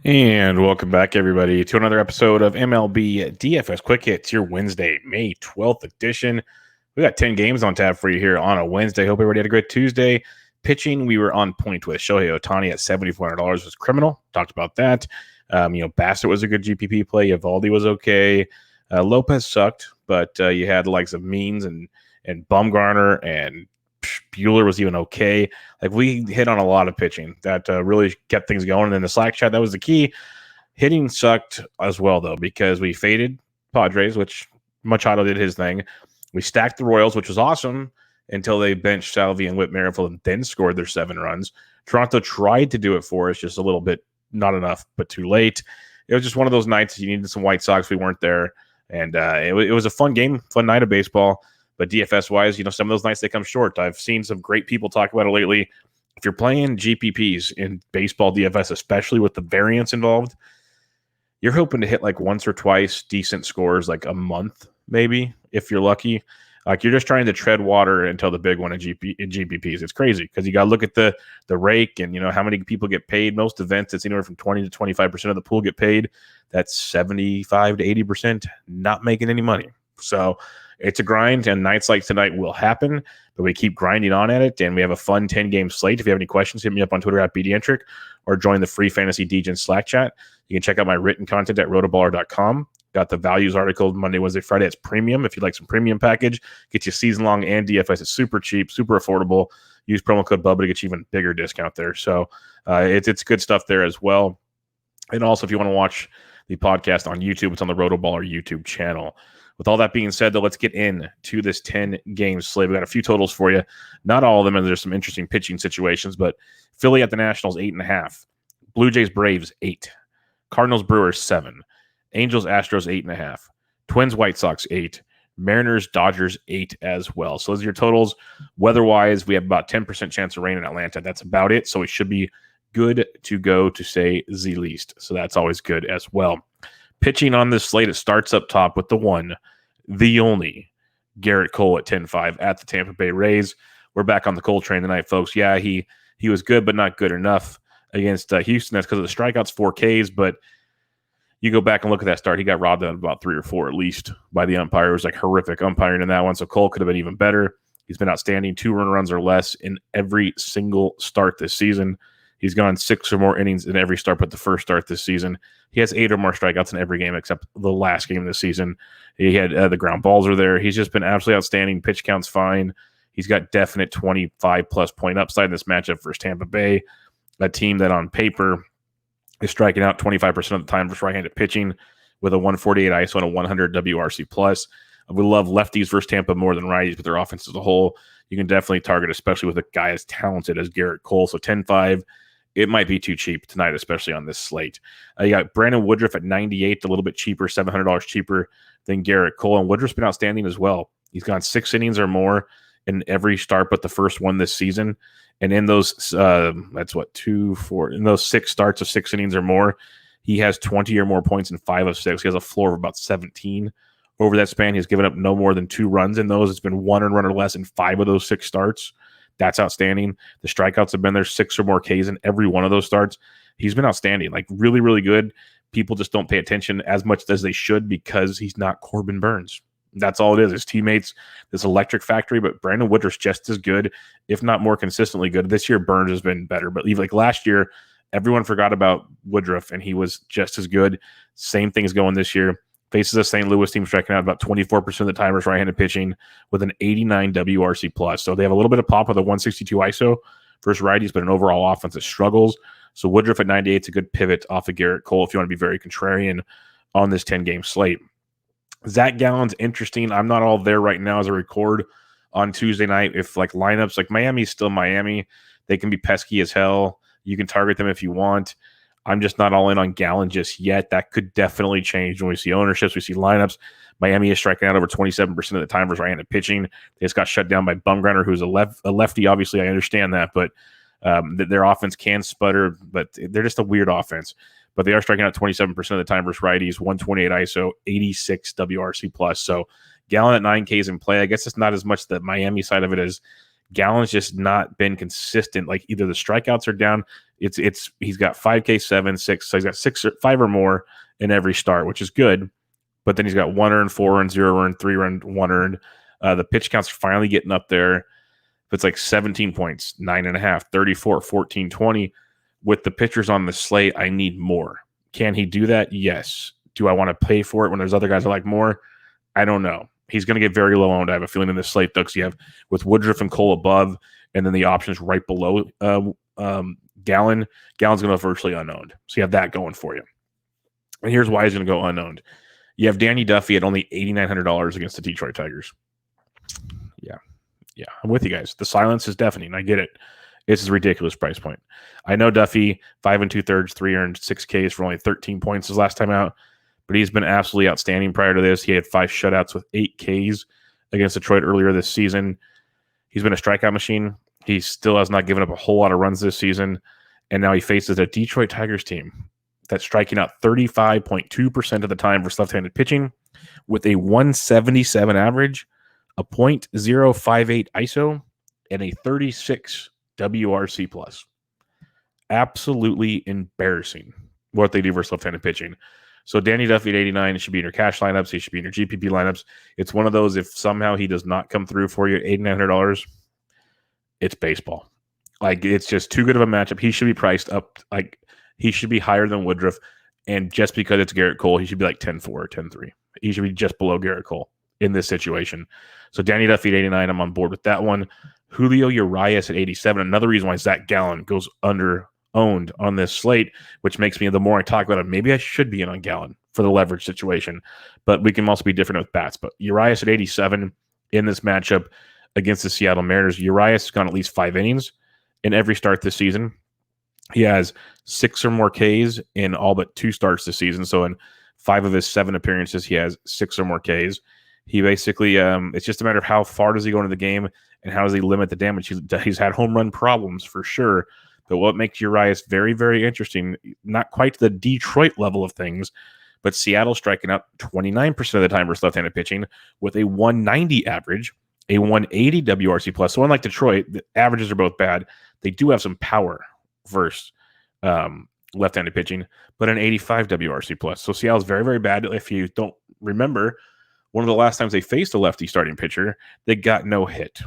And welcome back, everybody, to another episode of MLB DFS Quick Hits, your Wednesday, May 12th edition. We got 10 games on tap for you here on a Wednesday. Hope everybody had a great Tuesday. Pitching, we were on point with Shohei Ohtani at $7,400 was criminal. Talked about that. Bassett was a good GPP play. Evaldi was okay. Lopez sucked, but you had the likes of Means and Bumgarner and Bueller was even okay. Like, we hit on a lot of pitching that really kept things going. And then the Slack chat, that was the key. Hitting sucked as well, though, because we faded Padres, which Machado did his thing. We stacked the Royals, which was awesome, until they benched Salvi and Whit Merrifield and then scored their 7 runs. Toronto tried to do it for us, just a little bit, not enough, but too late. It was just one of those nights you needed some White Sox. We weren't there. And it was a fun game, fun night of baseball. But DFS-wise, some of those nights, they come short. I've seen some great people talk about it lately. If you're playing GPPs in baseball DFS, especially with the variance involved, you're hoping to hit like once or twice decent scores, like a month, maybe, if you're lucky. Like, you're just trying to tread water until the big one in GPPs. It's crazy because you got to look at the rake and, how many people get paid. Most events, it's anywhere from 20 to 25% of the pool get paid. That's 75 to 80% not making any money. So it's a grind, and nights like tonight will happen, but we keep grinding on at it, and we have a fun 10-game slate. If you have any questions, hit me up on Twitter at BDentric or join the free Fantasy Degen Slack chat. You can check out my written content at RotoBaller.com. Got the values article Monday, Wednesday, Friday. It's premium. If you'd like some premium package, get you season-long and DFS. It's super cheap, super affordable. Use promo code Bubba to get you even bigger discount there. So it's good stuff there as well. And also, if you want to watch the podcast on YouTube, it's on the RotoBaller YouTube channel. With all that being said, though, let's get into this 10-game slate. We got a few totals for you. Not all of them, and there's some interesting pitching situations, but Philly at the Nationals, 8.5. Blue Jays, Braves, 8. Cardinals, Brewers, 7. Angels, Astros, 8.5. Twins, White Sox, 8. Mariners, Dodgers, 8 as well. So those are your totals. Weather-wise, we have about 10% chance of rain in Atlanta. That's about it, so we should be good to go, to say the least. So that's always good as well. Pitching on this slate, it starts up top with the one, the only, Garrett Cole at 10-5 at the Tampa Bay Rays. We're back on the Cole train tonight, folks. Yeah, he was good, but not good enough against Houston. That's because of the strikeouts, 4 Ks, but you go back and look at that start. He got robbed of about 3 or 4 at least by the umpire. It was like horrific umpiring in that one, so Cole could have been even better. He's been outstanding, 2 runs or less in every single start this season. He's gone 6 or more innings in every start but the first start this season. He has 8 or more strikeouts in every game except the last game of the season. He had the ground balls are there. He's just been absolutely outstanding. Pitch count's fine. He's got definite 25-plus point upside in this matchup versus Tampa Bay, a team that on paper is striking out 25% of the time versus right-handed pitching with a 148 ISO and a 100 WRC+. plus. We love lefties versus Tampa more than righties, but their offense as a whole, you can definitely target, especially with a guy as talented as Garrett Cole. So 10-5. It might be too cheap tonight, especially on this slate. You got Brandon Woodruff at 98, a little bit cheaper, $700 cheaper than Garrett Cole. And Woodruff's been outstanding as well. He's gone 6 innings or more in every start but the first one this season. And in those, in those 6 starts of 6 innings or more, he has 20 or more points in 5 of 6. He has a floor of about 17 over that span. He's given up no more than 2 runs in those. It's been 1 run or less in 5 of those 6 starts. That's outstanding. The strikeouts have been there, 6 or more Ks in every one of those starts. He's been outstanding, like really, really good. People just don't pay attention as much as they should because he's not Corbin Burns. That's all it is. His teammates, this electric factory, but Brandon Woodruff's just as good, if not more consistently good. This year, Burns has been better, but like last year, everyone forgot about Woodruff, and he was just as good. Same thing's going this year. Faces a St. Louis team striking out about 24% of the time versus right-handed pitching with an 89 WRC+. plus. So they have a little bit of pop with a 162 ISO versus righties, but an overall offense that struggles. So Woodruff at 98 is a good pivot off of Garrett Cole if you want to be very contrarian on this 10-game slate. Zach Gallen's interesting. I'm not all there right now as I record on Tuesday night. If like lineups, like Miami's still Miami, they can be pesky as hell. You can target them if you want. I'm just not all in on Gallen just yet. That could definitely change when we see ownerships, we see lineups. Miami is striking out over 27% of the time versus right-handed pitching. They just got shut down by Bumgarner, who's a lefty. Obviously, I understand that, but their offense can sputter, but they're just a weird offense. But they are striking out 27% of the time versus righties, 128 ISO, 86 WRC+. plus. So Gallen at 9Ks in play. I guess it's not as much the Miami side of it as Gallen's just not been consistent. Like either the strikeouts are down. He's got 5K, 7, 6. So he's got 5 or more in every start, which is good. But then he's got 1 earned, 4 earned, 0 earned, 3 earned, 1 earned. The pitch counts are finally getting up there. If it's like 17 points, 9.5, 34, 14, 20. With the pitchers on the slate, I need more. Can he do that? Yes. Do I want to pay for it when there's other guys I like more? I don't know. He's going to get very low owned. I have a feeling in this slate, though, because you have with Woodruff and Cole above, and then the options right below Gallen. Gallen's going to go virtually unowned. So you have that going for you. And here's why he's going to go unowned. You have Danny Duffy at only $8,900 against the Detroit Tigers. Yeah, I'm with you guys. The silence is deafening. I get it. It's a ridiculous price point. I know Duffy, 5 2/3, 3 earned, 6 Ks for only 13 points his last time out, but he's been absolutely outstanding prior to this. He had 5 shutouts with 8 Ks against Detroit earlier this season. He's been a strikeout machine. He still has not given up a whole lot of runs this season, and now he faces a Detroit Tigers team that's striking out 35.2% of the time versus left-handed pitching with a 177 average, a .058 ISO, and a 36 WRC plus. Absolutely embarrassing what they do versus left-handed pitching. So Danny Duffy at 89 should be in your cash lineups. He should be in your GPP lineups. It's one of those, if somehow he does not come through for you at $8,900, it's baseball. Like, it's just too good of a matchup. He should be priced up. Like, he should be higher than Woodruff. And just because it's Garrett Cole, he should be like 10-4 or 10-3. He should be just below Garrett Cole in this situation. So Danny Duffy at 89, I'm on board with that one. Julio Urias at 87. Another reason why Zach Gallen goes under-owned on this slate, which makes me, the more I talk about it, maybe I should be in on Gallen for the leverage situation. But we can also be different with bats. But Urias at 87 in this matchup against the Seattle Mariners. Urias has gone at least 5 innings in every start this season. He has 6 or more Ks in all but 2 starts this season. So in 5 of his 7 appearances, he has 6 or more Ks. He basically, it's just a matter of how far does he go into the game and how does he limit the damage. He's had home run problems for sure. But what makes Urias very, very interesting, not quite the Detroit level of things, but Seattle striking out 29% of the time versus left-handed pitching with a 190 average, a 180 WRC plus. So unlike Detroit, the averages are both bad. They do have some power versus left-handed pitching, but an 85 WRC plus. So Seattle's very, very bad. If you don't remember, one of the last times they faced a lefty starting pitcher, they got no hit.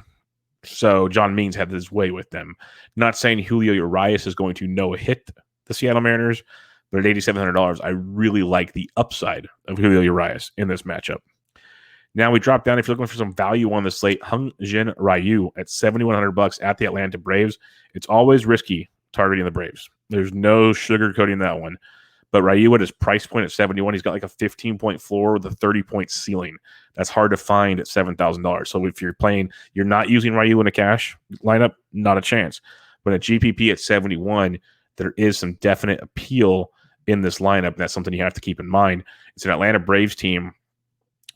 So John Means had his way with them. Not saying Julio Urias is going to no hit the Seattle Mariners, but at $8,700, I really like the upside of Julio Urias in this matchup. Now we drop down. If you're looking for some value on the slate, Hyun-Jin Ryu at $7,100 at the Atlanta Braves. It's always risky targeting the Braves. There's no sugarcoating that one. But Ryu at his price point at 71, he's got like a 15-point floor with a 30-point ceiling. That's hard to find at $7,000. So if you're playing, you're not using Ryu in a cash lineup, not a chance. But at GPP at 71, there is some definite appeal in this lineup. And that's something you have to keep in mind. It's an Atlanta Braves team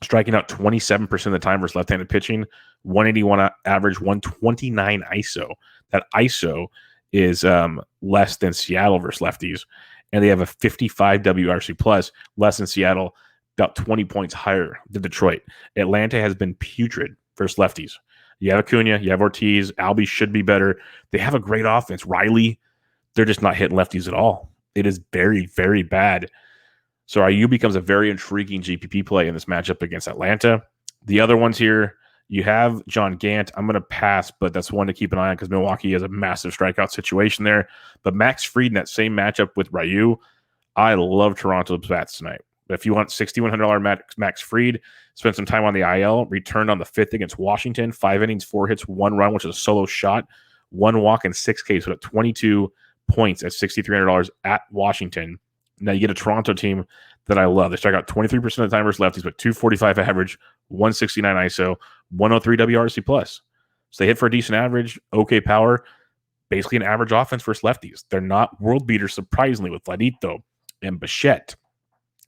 striking out 27% of the time versus left-handed pitching, 181 average, 129 ISO. That ISO is less than Seattle versus lefties. And they have a 55 WRC plus, less than Seattle, about 20 points higher than Detroit. Atlanta has been putrid versus lefties. You have Acuna, you have Ortiz, Albie should be better. They have a great offense. Riley, they're just not hitting lefties at all. It is very, very bad. So Ryu becomes a very intriguing GPP play in this matchup against Atlanta. The other ones here, you have John Gant. I'm going to pass, but that's one to keep an eye on because Milwaukee has a massive strikeout situation there. But Max Fried in that same matchup with Ryu, I love Toronto's bats tonight. But if you want $6,100 Max Fried, spend some time on the IL, returned on the 5th against Washington, 5 innings, 4 hits, 1 run, which is a solo shot, 1 walk, and 6 Ks, so at 22 points at $6,300 at Washington. Now you get a Toronto team that I love. They strike out 23% of the time versus lefties, but 245 average, 169 ISO, 103 WRC plus. So they hit for a decent average, okay power, basically an average offense versus lefties. They're not world beaters, surprisingly, with Vladito and Bichette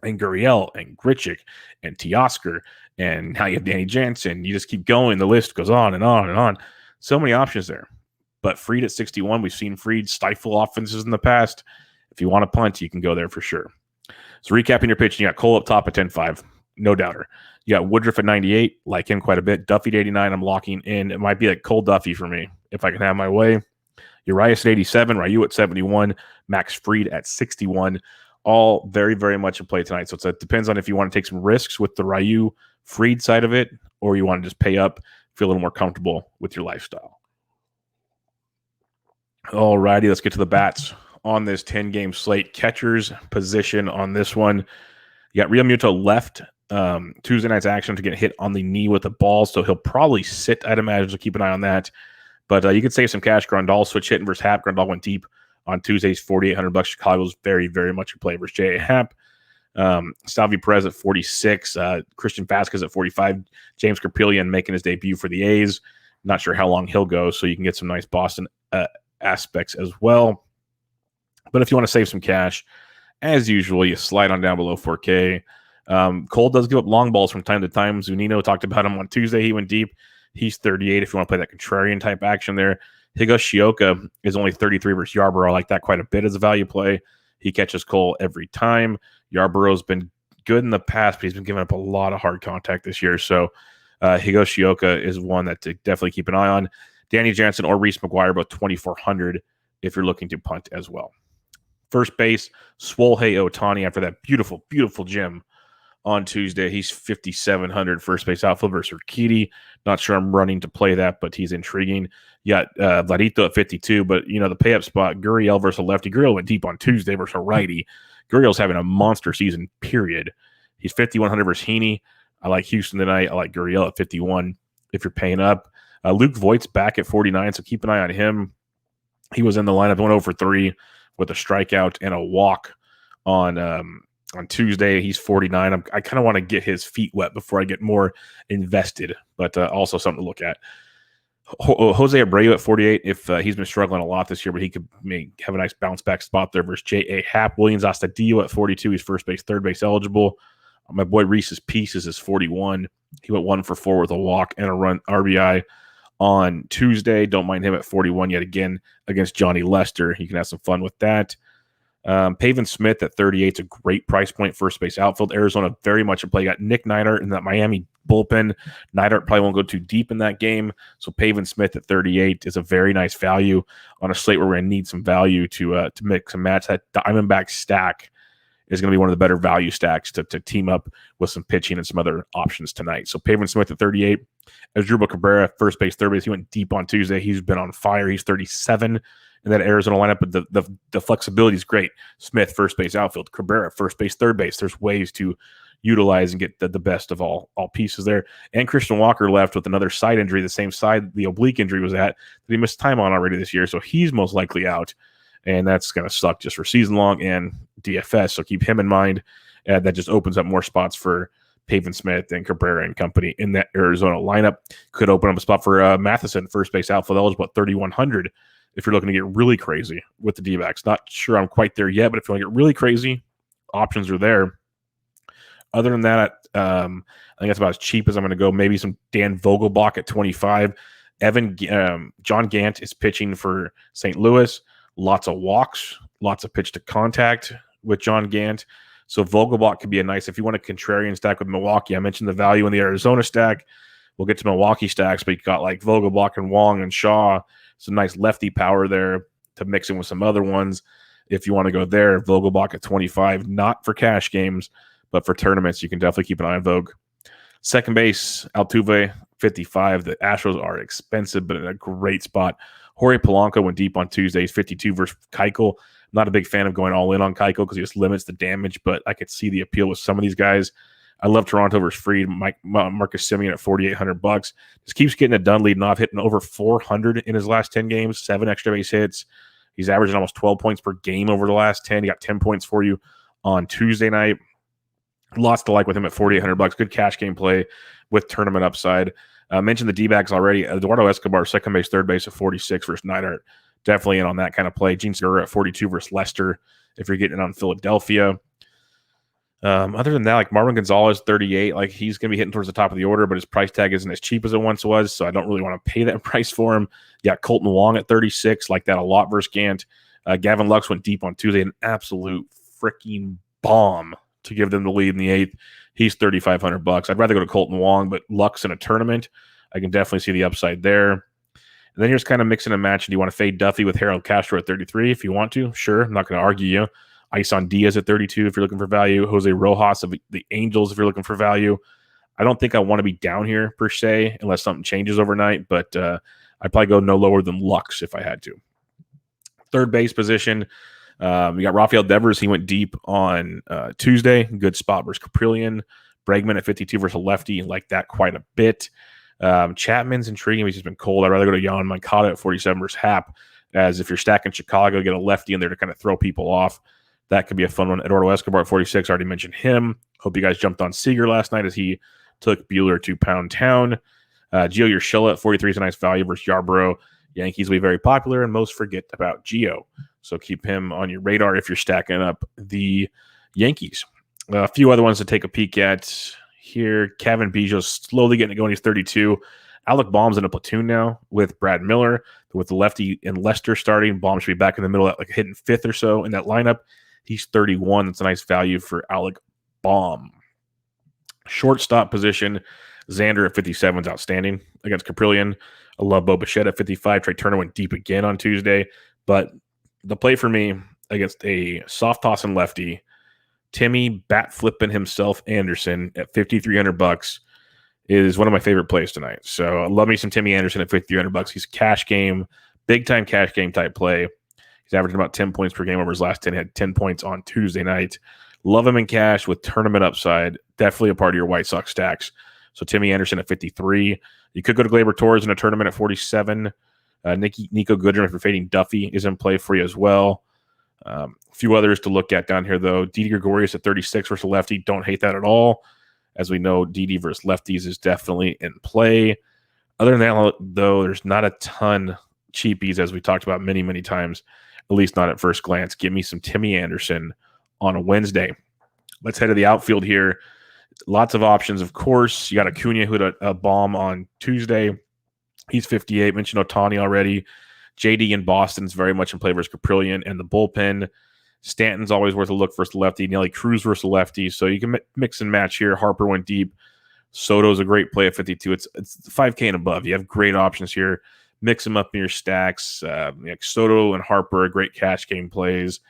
and Gurriel and Grichuk and Teoscar, and now you have Danny Jansen. You just keep going. The list goes on and on and on. So many options there. But Fried at 61, we've seen Fried stifle offenses in the past. If you want to punt, you can go there for sure. So recapping your pitch, you got Cole up top at 10-5. no doubter. You got Woodruff at 98, like him quite a bit. Duffy at 89, I'm locking in. It might be like Cole Duffy for me if I can have my way. Urias at 87, Ryu at 71, Max Fried at 61. All very, very much in play tonight. So it depends on if you want to take some risks with the Ryu Fried side of it, or you want to just pay up, feel a little more comfortable with your lifestyle. All righty, let's get to the bats on this 10-game slate. Catcher's position on this one. You got Real Muto left Tuesday night's action to get hit on the knee with a ball, so he'll probably sit, I'd imagine, so keep an eye on that. But you could save some cash. Grandal switch hitting versus Happ. Grandal went deep on Tuesday's $4,800. Chicago's very, very much a play versus J.A. Happ. Salvi Perez at 46. Christian Vasquez at 45. James Carpillion making his debut for the A's. Not sure how long he'll go, so you can get some nice Boston aspects as well. But if you want to save some cash, as usual, you slide on down below 4K. Cole does give up long balls from time to time. Zunino talked about him on Tuesday. He went deep. He's 38 if you want to play that contrarian type action there. Higashioka is only 33 versus Yarborough. I like that quite a bit as a value play. He catches Cole every time. Yarborough's been good in the past, but he's been giving up a lot of hard contact this year. So Higashioka is one that to definitely keep an eye on. Danny Jansen or Reese McGuire, both 2,400 if you're looking to punt as well. First base, Swohei Ohtani after that beautiful, beautiful gym on Tuesday. He's 5,700 first base outfield versus Urquidy. Not sure I'm running to play that, but he's intriguing. You got Vladito at 52, but, the pay-up spot, Gurriel versus a lefty. Gurriel went deep on Tuesday versus a righty. Gurriel's having a monster season, period. He's 5,100 versus Heaney. I like Houston tonight. I like Gurriel at 51 if you're paying up. Luke Voigt's back at 49, so keep an eye on him. He was in the lineup, went over 3 with a strikeout and a walk on Tuesday. He's 49. I kind of want to get his feet wet before I get more invested, but also something to look at. Jose Abreu at 48. If he's been struggling a lot this year, but he could have a nice bounce back spot there versus J.A. Happ. Williams Astudillo at 42. He's first base, third base eligible. My boy Reese's Pieces is 41. He went 1 for 4 with a walk and a run RBI on Tuesday. Don't mind him at 41 yet again against Johnny Lester. You can have some fun with that. Pavin Smith at 38 is a great price point, first base outfield. Arizona very much a play. You got Nick Neidhart in that Miami bullpen. Neidhart probably won't go too deep in that game. So Pavin Smith at 38 is a very nice value on a slate where we're going to need some value to mix and match. That Diamondback stack is going to be one of the better value stacks to team up with some pitching and some other options tonight. So Pavin Smith at 38. Asdrubal Cabrera, first base, third base. He went deep on Tuesday. He's been on fire. He's 37 in that Arizona lineup, but the flexibility is great. Smith, first base, outfield. Cabrera, first base, third base. There's ways to utilize and get the best of all pieces there. And Christian Walker left with another side injury, the same side the oblique injury was at, that he missed time on already this year. So he's most likely out, and that's going to suck just for season long and DFS. So keep him in mind. That just opens up more spots for Pavin Smith and Cabrera and company in that Arizona lineup. Could open up a spot for Matheson, first base outfield eligible at 3,100 if you're looking to get really crazy with the D-backs. Not sure I'm quite there yet, but if you want to get really crazy, options are there. Other than that, I think that's about as cheap as I'm going to go. Maybe some Dan Vogelbach at 25. John Gant is pitching for St. Louis. Lots of walks, lots of pitch to contact with John Gant. So Vogelbach could be a nice, if you want a contrarian stack with Milwaukee. I mentioned the value in the Arizona stack. We'll get to Milwaukee stacks, but you got like Vogelbach and Wong and Shaw. Some nice lefty power there to mix in with some other ones. If you want to go there, Vogelbach at 25, not for cash games, but for tournaments, you can definitely keep an eye on Vogue. Second base, Altuve, 55. The Astros are expensive, but in a great spot. Jorge Polanco went deep on Tuesday. He's 52 versus Keuchel. Not a big fan of going all in on Keuchel because he just limits the damage, but I could see the appeal with some of these guys. I love Toronto versus Fried. Marcus Semien at $4,800. Just keeps getting it done, leading off, hitting over 400 in his last 10 games, 7 extra base hits. He's averaging almost 12 points per game over the last 10. He got 10 points for you on Tuesday night. Lots to like with him at $4,800. Good cash game play with tournament upside. I mentioned the D-backs already. Eduardo Escobar, second base, third base at 46 versus Neidhart. Definitely in on that kind of play. Gene Segura at 42 versus Lester if you're getting it on Philadelphia. Other than that, like Marvin Gonzalez, 38, like he's going to be hitting towards the top of the order, but his price tag isn't as cheap as it once was, so I don't really want to pay that price for him. Yeah, Colton Wong at 36, like that a lot versus Gant. Gavin Lux went deep on Tuesday, an absolute freaking bomb to give them the lead in the 8th. He's $3,500. I'd rather go to Colton Wong, but Lux in a tournament, I can definitely see the upside there. And then you're just kind of mixing and matching. Do you want to fade Duffy with Harold Castro at 33 if you want to? Sure, I'm not going to argue you. Ison Diaz at 32 if you're looking for value. Jose Rojas of the Angels if you're looking for value. I don't think I want to be down here per se unless something changes overnight, but I'd probably go no lower than Lux if I had to. Third base position, we got Rafael Devers. He went deep on Tuesday. Good spot versus Caprillion. Bregman at 52 versus a lefty. Like that quite a bit. Chapman's intriguing. He's just been cold. I'd rather go to Yohan Moncada at 47 versus Hap, as if you're stacking Chicago, get a lefty in there to kind of throw people off. That could be a fun one. Eduardo Escobar at 46. Already mentioned him. Hope you guys jumped on Seager last night as he took Buehler to Pound Town. Gio Urshela at 43 is a nice value versus Yarbrough. Yankees will be very popular, and most forget about Gio. So keep him on your radar if you're stacking up the Yankees. A few other ones to take a peek at here. Kevin Biggio's slowly getting it going. He's 32. Alec Baum's in a platoon now with Brad Miller. With the lefty and Lester starting, Baum should be back in the middle at like hitting 5th or so in that lineup. He's 31. That's a nice value for Alec Baum. Shortstop position, Xander at 57 is outstanding against Caprillion. I love Bo Bichette at 55. Trey Turner went deep again on Tuesday. But the play for me against a soft tossing lefty, Timmy bat flipping himself Anderson at $5,300 is one of my favorite plays tonight. So I love me some Timmy Anderson at $5,300. He's a cash game, big time cash game type play. He's averaging about 10 points per game over his last 10. He had 10 points on Tuesday night. Love him in cash with tournament upside. Definitely a part of your White Sox stacks. So Timmy Anderson at 53. You could go to Gleyber Torres in a tournament at 47. Nico Goodrum, if you're fading Duffy, is in play for you as well. A few others to look at down here, though. Didi Gregorius at 36 versus lefty. Don't hate that at all. As we know, Didi versus lefties is definitely in play. Other than that, though, there's not a ton cheapies, as we talked about many, many times, at least not at first glance. Give me some Timmy Anderson on a Wednesday. Let's head to the outfield here. Lots of options, of course. You got Acuna who had a bomb on Tuesday. He's 58. Mentioned Ohtani already. JD in Boston's very much in play versus Caprillion and the bullpen. Stanton's always worth a look versus the lefty. Nelly Cruz versus the lefty. So you can mix and match here. Harper went deep. Soto's a great play at 52. It's 5K and above. You have great options here. Mix them up in your stacks. Soto and Harper are great cash game plays.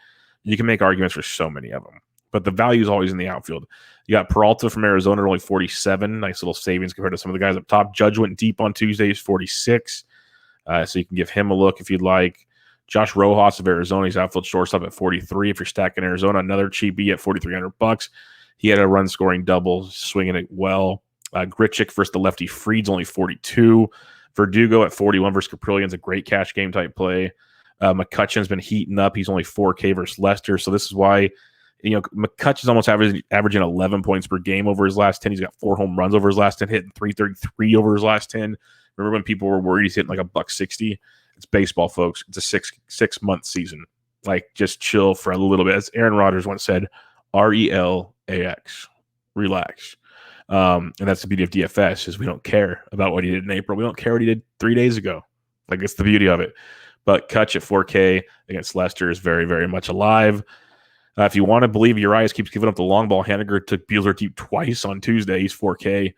You can make arguments for so many of them. But the value is always in the outfield. You got Peralta from Arizona, only 47. Nice little savings compared to some of the guys up top. Judge went deep on Tuesday. He's 46. So you can give him a look if you'd like. Josh Rojas of Arizona, he's outfield shortstop at 43. If you're stacking Arizona, another cheapie at $4,300. He had a run scoring double, swinging it well. Grichuk versus the lefty Fried's only 42. Verdugo at 41 versus Caprillion's a great cash game type play. McCutcheon's been heating up. He's only 4K versus Lester. So this is why, McCutcheon's almost averaging 11 points per game over his last 10. He's got 4 home runs over his last 10, hitting .333 over his last 10. Remember when people were worried he's hitting like $160? It's baseball, folks. It's a six-month season. Like, just chill for a little bit. As Aaron Rodgers once said, RELAX. Relax. And that's the beauty of DFS, is we don't care about what he did in April. We don't care what he did 3 days ago. Like, it's the beauty of it. But Kutch at 4K against Lester is very, very much alive. If you want to believe Urias keeps giving up the long ball, Haniger took Buehler deep twice on Tuesday. He's 4K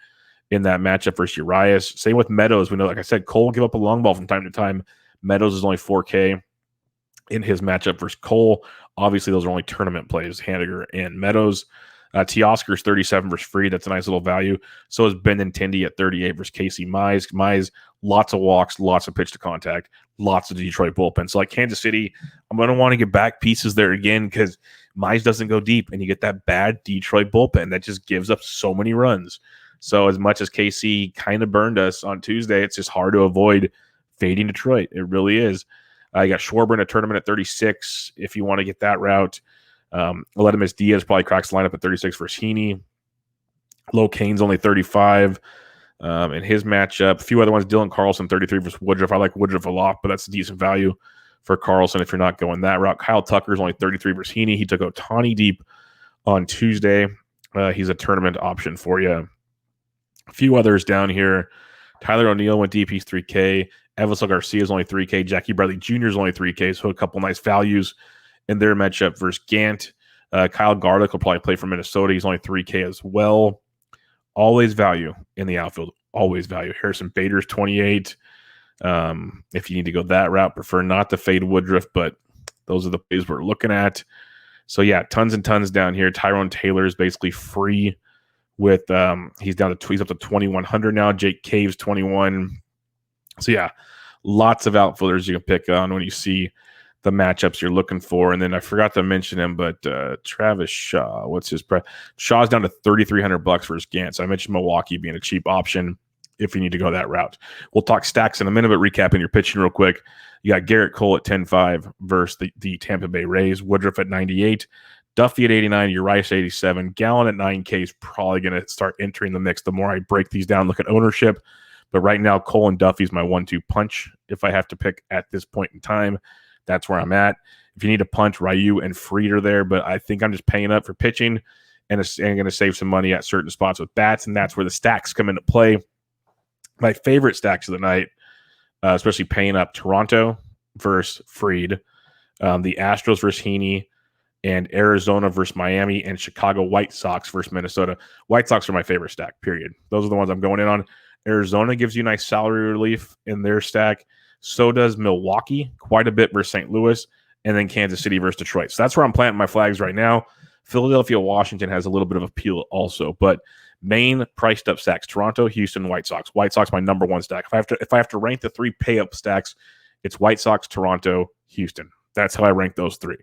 in that matchup versus Urias. Same with Meadows. We know, like I said, Cole will give up a long ball from time to time. Meadows is only 4K in his matchup versus Cole. Obviously, those are only tournament plays, Haniger and Meadows. Teoscar's 37 versus Fried. That's a nice little value. So is Benintendi at 38 versus Casey Mize. Mize, lots of walks, lots of pitch to contact, lots of Detroit bullpen. So like Kansas City, I'm going to want to get back pieces there again because Mize doesn't go deep, and you get that bad Detroit bullpen that just gives up so many runs. So as much as KC kind of burned us on Tuesday, it's just hard to avoid fading Detroit. It really is. You got Schwarber in a tournament at 36 if you want to get that route. Aledmus Diaz probably cracks the lineup at 36 versus Heaney. Low Kane's only 35 in his matchup. A few other ones, Dylan Carlson, 33 versus Woodruff. I like Woodruff a lot, but that's a decent value for Carlson if you're not going that route. Kyle Tucker's only 33 versus Heaney. He took Ohtani deep on Tuesday. He's a tournament option for you. A few others down here. Tyler O'Neill went deep. He's 3K. Evisel Garcia is only 3K. Jackie Bradley Jr. is only 3K. So a couple nice values in their matchup versus Gant. Kyle Garlick will probably play for Minnesota. He's only 3K as well. Always value in the outfield. Always value. Harrison Bader's 28. If you need to go that route, prefer not to fade Woodruff, but those are the plays we're looking at. So yeah, tons and tons down here. Tyrone Taylor is basically free with he's up to 2,100 now. Jake Cave's 21. So yeah, lots of outfielders you can pick on when you see the matchups you're looking for. And then I forgot to mention him, but Travis Shaw, what's his price? Shaw's down to $3,300 for his Gant. So I mentioned Milwaukee being a cheap option if you need to go that route. We'll talk stacks in a minute, but recapping your pitching real quick. You got Garrett Cole at 10.5 versus the Tampa Bay Rays. Woodruff at 98. Duffy at 89. Urias at 87. Gallen at 9K is probably going to start entering the mix the more I break these down, look at ownership. But right now, Cole and Duffy is my 1-2 punch. If I have to pick at this point in time, that's where I'm at. If you need a punch, Ryu and Fried are there, but I think I'm just paying up for pitching and going to save some money at certain spots with bats, and that's where the stacks come into play. My favorite stacks of the night, especially paying up, Toronto versus Fried, the Astros versus Heaney, and Arizona versus Miami, and Chicago White Sox versus Minnesota. White Sox are my favorite stack, period. Those are the ones I'm going in on. Arizona gives you nice salary relief in their stack. So does Milwaukee, quite a bit versus St. Louis, and then Kansas City versus Detroit. So that's where I'm planting my flags right now. Philadelphia, Washington has a little bit of appeal also, but main priced up stacks: Toronto, Houston, White Sox. White Sox my number one stack. If I have to rank the three pay up stacks, it's White Sox, Toronto, Houston. That's how I rank those three.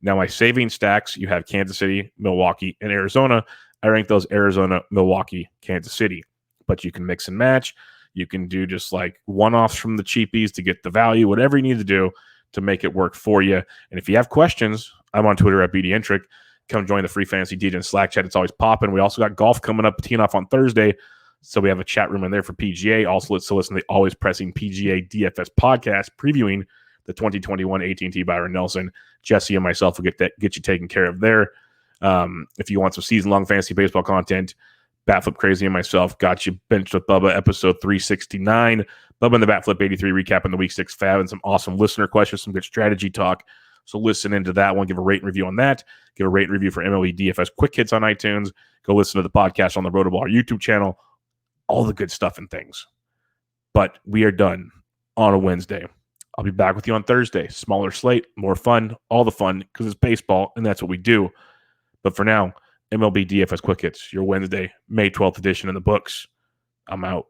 Now my saving stacks, you have Kansas City, Milwaukee, and Arizona. I rank those Arizona, Milwaukee, Kansas City. But you can mix and match. You can do just like one-offs from the cheapies to get the value, whatever you need to do to make it work for you. And if you have questions, I'm on Twitter at BDintric. Come join the free fantasy DJ and Slack chat. It's always popping. We also got golf coming up, teeing off on Thursday. So we have a chat room in there for PGA. Also, let's listen to the always pressing PGA DFS podcast previewing the 2021 AT&T Byron Nelson. Jesse and myself will get you taken care of there. If you want some season-long fantasy baseball content, Batflip Crazy and myself got you benched with Bubba, episode 369. Bubba and the Batflip 83 recapping the Week 6 fab and some awesome listener questions, some good strategy talk. So listen into that one. Give a rate and review on that. Give a rate and review for MLB DFS Quick Hits on iTunes. Go listen to the podcast on the RotoBaller YouTube channel. All the good stuff and things. But we are done on a Wednesday. I'll be back with you on Thursday. Smaller slate, more fun, all the fun, because it's baseball, and that's what we do. But for now, MLB DFS Quick Hits, your Wednesday, May 12th edition in the books. I'm out.